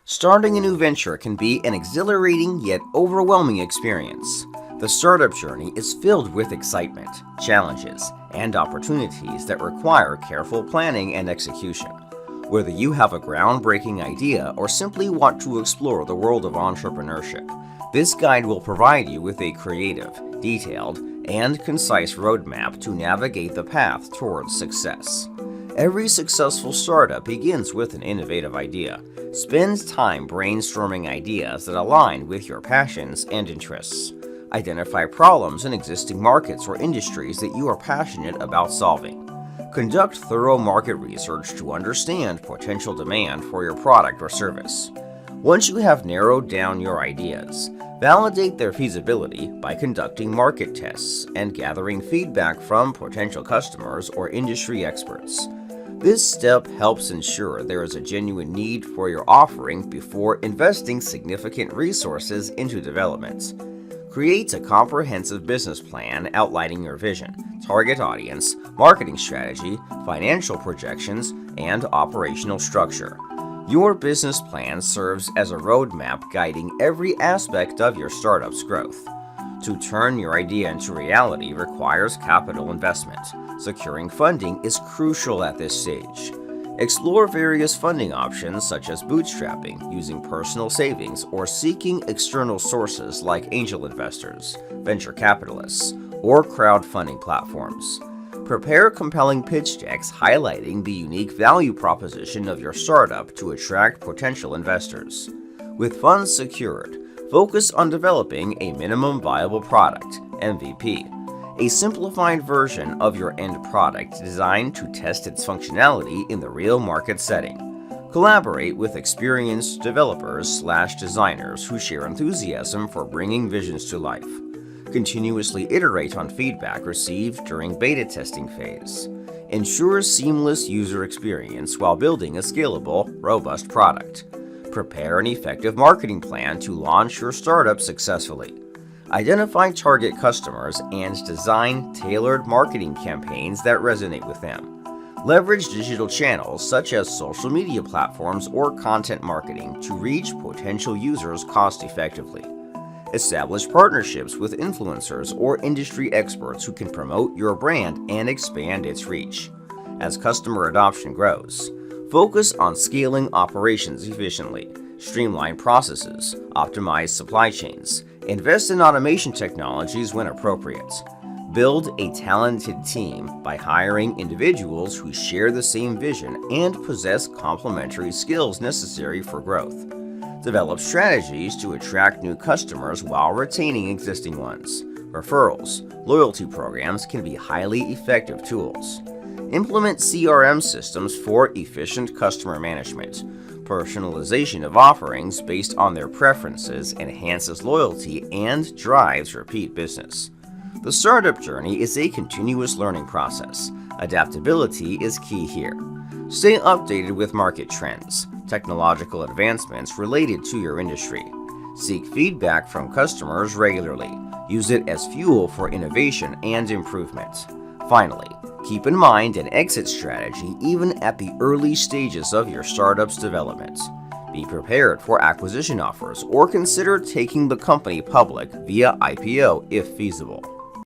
Starting a new venture can be an exhilarating yet overwhelming experience. The startup journey is filled with excitement, challenges, and opportunities that require careful planning and execution. Whether you have a groundbreaking idea or simply want to explore the world of entrepreneurship, this guide will provide you with a creative, detailed, and concise roadmap to navigate the path towards success. Every successful startup begins with an innovative idea. Spend time brainstorming ideas that align with your passions and interests. Identify problems in existing markets or industries that you are passionate about solving. Conduct thorough market research to understand potential demand for your product or service. Once you have narrowed down your ideas, validate their feasibility by conducting market tests and gathering feedback from potential customers or industry experts. This step helps ensure there is a genuine need for your offering before investing significant resources into development. Create a comprehensive business plan outlining your vision, target audience, marketing strategy, financial projections, and operational structure. Your business plan serves as a roadmap guiding every aspect of your startup's growth. To turn your idea into reality requires capital investment. Securing funding is crucial at this stage. Explore various funding options such as bootstrapping, using personal savings, or seeking external sources like angel investors, venture capitalists, or crowdfunding platforms. Prepare compelling pitch decks highlighting the unique value proposition of your startup to attract potential investors. With funds secured, focus on developing a minimum viable product, MVP, a simplified version of your end product designed to test its functionality in the real market setting. Collaborate with experienced developers/designers who share enthusiasm for bringing visions to life. Continuously iterate on feedback received during beta testing phase. Ensure seamless user experience while building a scalable, robust product. Prepare an effective marketing plan to launch your startup successfully. Identify target customers and design tailored marketing campaigns that resonate with them. Leverage digital channels such as social media platforms or content marketing to reach potential users cost-effectively. Establish partnerships with influencers or industry experts who can promote your brand and expand its reach. As customer adoption grows, focus on scaling operations efficiently. Streamline processes, optimize supply chains, invest in automation technologies when appropriate. Build a talented team by hiring individuals who share the same vision and possess complementary skills necessary for growth. Develop strategies to attract new customers while retaining existing ones. Referrals, loyalty programs can be highly effective tools. Implement CRM systems for efficient customer management. Personalization of offerings based on their preferences enhances loyalty and drives repeat business. The startup journey is a continuous learning process. Adaptability is key here. Stay updated with market trends, technological advancements related to your industry. Seek feedback from customers regularly. Use it as fuel for innovation and improvement. Finally, keep in mind an exit strategy even at the early stages of your startup's development. Be prepared for acquisition offers or consider taking the company public via IPO if feasible.